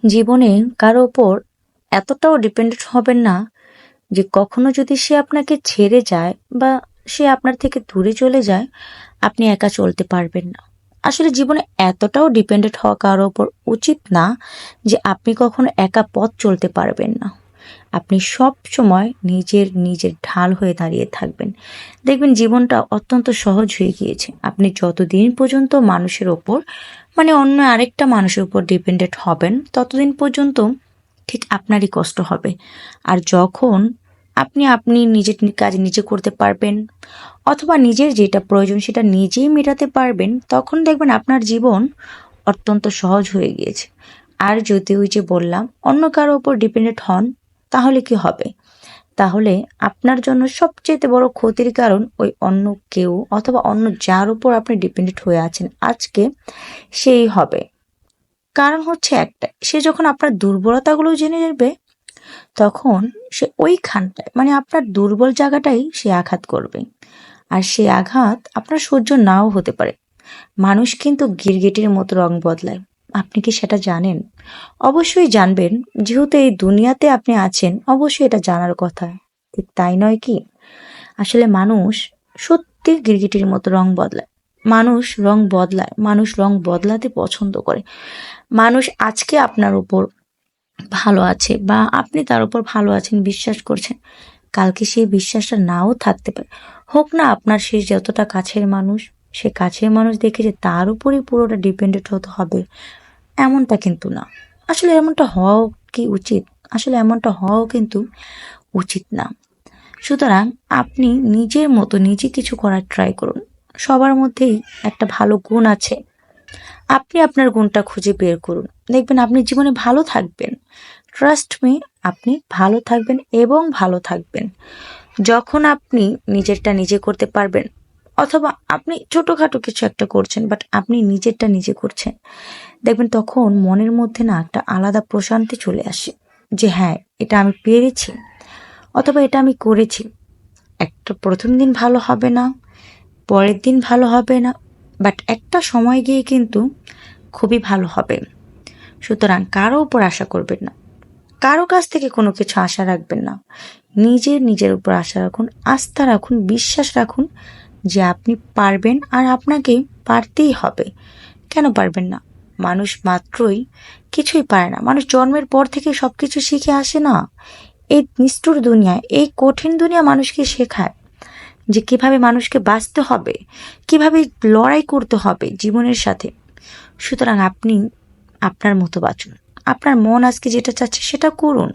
জীবনে কারো ওপর এতটাও ডিপেন্ডেন্ট হবেন না যে কখনো যদি সে আপনাকে ছেড়ে যায় বা সে আপনার থেকে দূরে চলে যায়, আপনি একা চলতে পারবেন না। আসলে জীবনে এতটাও ডিপেন্ডেন্ট হওয়া কারো ওপর উচিত না যে আপনি কখনো একা পথ চলতে পারবেন না। আপনি সব সময় নিজের ঢাল হয়ে দাঁড়িয়ে থাকবেন। দেখবেন জীবনটা অত্যন্ত সহজ হয়ে গিয়েছে। আপনি যতদিন পর্যন্ত মানুষের ওপর অন্য আরেকটা মানুষের উপর ডিপেন্ডেন্ট হবেন, ততদিন পর্যন্ত ঠিক আপনারই কষ্ট হবে। আর যখন আপনি নিজের কাজ নিজে করতে পারবেন অথবা নিজের যেটা প্রয়োজন সেটা নিজেই মেটাতে পারবেন, তখন দেখবেন আপনার জীবন অত্যন্ত সহজ হয়ে গিয়েছে। আর যদি ওই যে বললাম অন্য কারো উপর ডিপেন্ডেন্ট হন, তাহলে কি হবে? তাহলে আপনার জন্য সবচেয়ে বড় ক্ষতির কারণ ওই অন্য কেউ অথবা অন্য যার উপর আপনি ডিপেন্ডেন্ট হয়ে আছেন আজকে, সেই হবে। কারণ হচ্ছে একটাই, সে যখন আপনার দুর্বলতাগুলো জেনে নেবে, তখন সে ওইখানটায় আপনার দুর্বল জায়গাটাই সে আঘাত করবে। আর সে আঘাত আপনার সহ্য নাও হতে পারে। মানুষ কিন্তু গিরগিটির মতো রং বদলায়। আপনি কি সেটা জানেন? অবশ্যই জানবেন, যেহেতু এই দুনিয়াতে আপনি আছেন, অবশ্যই এটা জানার কথা। ঠিক তাই নয় কি? আসলে মানুষ সত্যি গিরগিটির মতো রং বদলায়। মানুষ রং বদলায়, মানুষ রং বদলাতে পছন্দ করে। মানুষ আজকে আপনার উপর ভালো আছে বা আপনি তার উপর ভালো আছেন বিশ্বাস করছেন, কালকে সেই বিশ্বাসটা নাও থাকতে পারে। হোক না আপনার সে যতটা কাছের মানুষ, সে কাছের মানুষ দেখে যে তার উপরই পুরোটা ডিপেন্ডেন্ট হতে হবে, এমনটা কিন্তু না। আসলে এমনটা হওয়াও কি উচিত? আসলে এমনটা হওয়াও কিন্তু উচিত না। সুতরাং আপনি নিজের মতো নিজে কিছু করার ট্রাই করুন। সবার মধ্যেই একটা ভালো গুণ আছে, আপনি আপনার গুণটা খুঁজে বের করুন। দেখবেন আপনি জীবনে ভালো থাকবেন। ট্রাস্ট মি, আপনি ভালো থাকবেন এবং ভালো থাকবেন। যখন আপনি নিজেরটা নিজে করতে পারবেন, অথবা আপনি ছোটখাটো কিছু একটা করছেন বাট আপনি নিজেরটা নিজে করছেন, দেখবেন তখন মনের মধ্যে না একটা আলাদা প্রশান্তি চলে আসে যে হ্যাঁ, এটা আমি পেরেছি অথবা এটা আমি করেছি। একটা প্রথম দিন ভালো হবে না, পরের দিন ভালো হবে না, বাট একটা সময় গিয়ে কিন্তু খুবই ভালো হবে। সুতরাং কারো উপর আশা করবেন না, কারো কাছ থেকে কোনো কিছু আশা রাখবেন না। নিজের উপর আশা রাখুন, আস্থা রাখুন, বিশ্বাস রাখুন যে আপনি পারবেন আর আপনাকে পারতেই হবে। কেন পারবেন না? মানুষ মাত্রই কিছুই পারে না। মানুষ জন্মের পর থেকে সবকিছু শিখে আসে না। এই নিষ্ঠুর দুনিয়ায়, এই কঠিন দুনিয়া মানুষকে শেখায় যে কিভাবে মানুষকে বাঁচতে হবে, কিভাবে লড়াই করতে হবে জীবনের সাথে। সুতরাং আপনি আপনার মতো বাঁচুন। আপনার মন আজকে যেটা চাচ্ছে সেটা করুন।